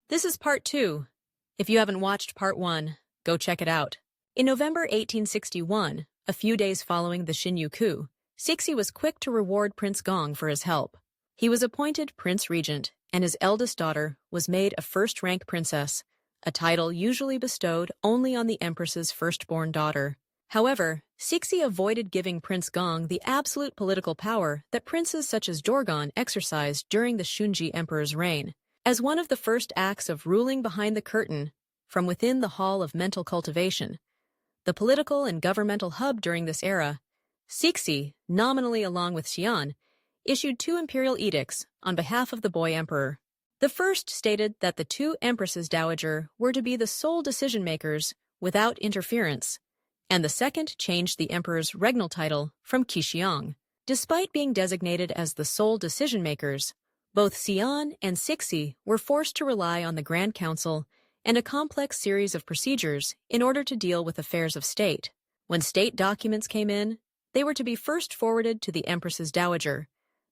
This is part 2. If you haven't watched part 1, go check it out. In November 1861, a few days following the Xinyu coup, Cixi was quick to reward Prince Gong for his help. He was appointed Prince Regent, and his eldest daughter was made a first-rank princess, a title usually bestowed only on the empress's firstborn daughter. However, Cixi avoided giving Prince Gong the absolute political power that princes such as Dorgan exercised during the Shunji emperor's reign. As one of the first acts of ruling behind the curtain, from within the hall of mental cultivation, the political and governmental hub during this era, Cixi, nominally along with Xian, issued 2 imperial edicts on behalf of the boy emperor. The first stated that the 2 Empresses Dowager were to be the sole decision-makers without interference, and the second changed the emperor's regnal title from Qixiang. Despite being designated as the sole decision-makers, both Xian and Cixi were forced to rely on the Grand Council and a complex series of procedures in order to deal with affairs of state. When state documents came in, they were to be first forwarded to the Empresses Dowager,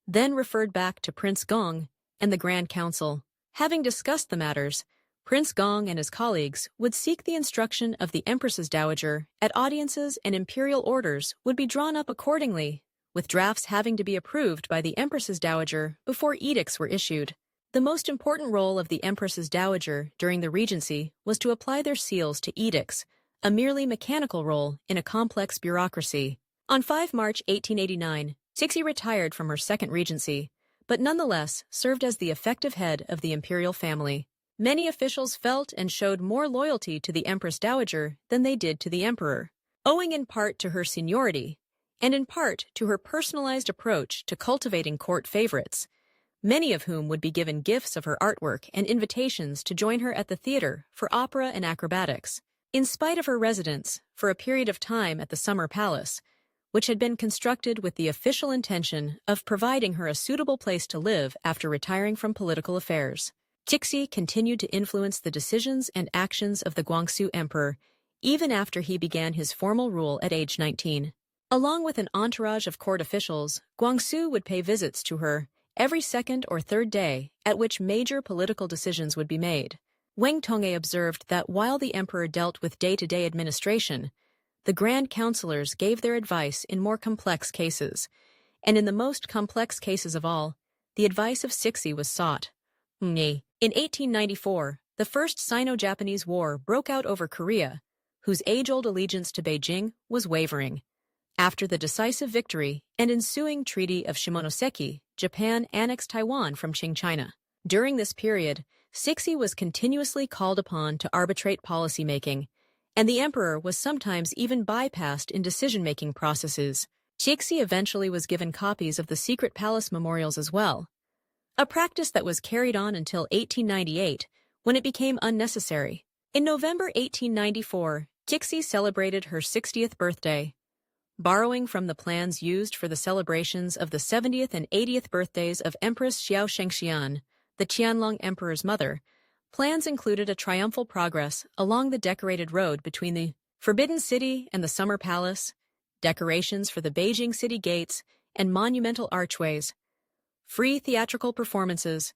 then referred back to Prince Gong and the Grand Council. Having discussed the matters, Prince Gong and his colleagues would seek the instruction of the Empresses Dowager at audiences, and imperial orders would be drawn up accordingly, with drafts having to be approved by the Empresses Dowager before edicts were issued. The most important role of the Empresses Dowager during the Regency was to apply their seals to edicts, a merely mechanical role in a complex bureaucracy. On 5 March 1889, Cixi retired from her second regency, but nonetheless served as the effective head of the imperial family. Many officials felt and showed more loyalty to the Empress Dowager than they did to the emperor, owing in part to her seniority, and in part to her personalized approach to cultivating court favorites, many of whom would be given gifts of her artwork and invitations to join her at the theater for opera and acrobatics. In spite of her residence for a period of time at the Summer Palace, which had been constructed with the official intention of providing her a suitable place to live after retiring from political affairs, Cixi continued to influence the decisions and actions of the Guangxu Emperor even after he began his formal rule at age 19. Along with an entourage of court officials, Guangxu would pay visits to her every second or third day at which major political decisions would be made. Wang Tongye observed that while the emperor dealt with day-to-day administration, the Grand Councilors gave their advice in more complex cases, and in the most complex cases of all, the advice of Cixi was sought. In 1894, the First Sino-Japanese War broke out over Korea, whose age-old allegiance to Beijing was wavering. After the decisive victory and ensuing Treaty of Shimonoseki, Japan annexed Taiwan from Qing China. During this period, Cixi was continuously called upon to arbitrate policymaking, and the emperor was sometimes even bypassed in decision-making processes. Cixi eventually was given copies of the secret palace memorials as well, a practice that was carried on until 1898, when it became unnecessary. In November 1894, Cixi celebrated her 60th birthday. Borrowing from the plans used for the celebrations of the 70th and 80th birthdays of Empress Xiao Shengxian, the Qianlong Emperor's mother, plans included a triumphal progress along the decorated road between the Forbidden City and the Summer Palace, decorations for the Beijing city gates and monumental archways, free theatrical performances,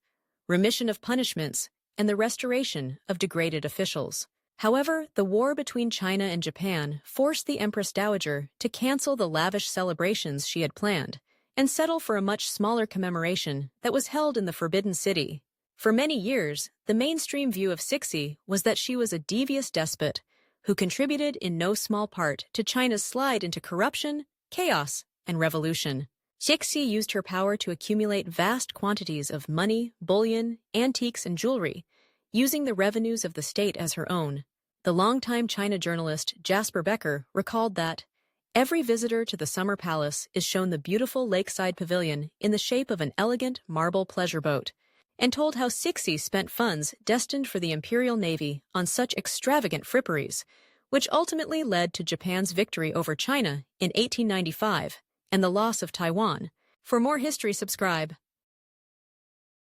remission of punishments, and the restoration of degraded officials. However, the war between China and Japan forced the Empress Dowager to cancel the lavish celebrations she had planned and settle for a much smaller commemoration that was held in the Forbidden City. For many years, the mainstream view of Cixi was that she was a devious despot who contributed in no small part to China's slide into corruption, chaos, and revolution. Cixi used her power to accumulate vast quantities of money, bullion, antiques, and jewelry, using the revenues of the state as her own. The longtime China journalist Jasper Becker recalled that every visitor to the Summer Palace is shown the beautiful lakeside pavilion in the shape of an elegant marble pleasure boat, and told how Cixi spent funds destined for the Imperial Navy on such extravagant fripperies, which ultimately led to Japan's victory over China in 1895 and the loss of Taiwan. For more history, subscribe.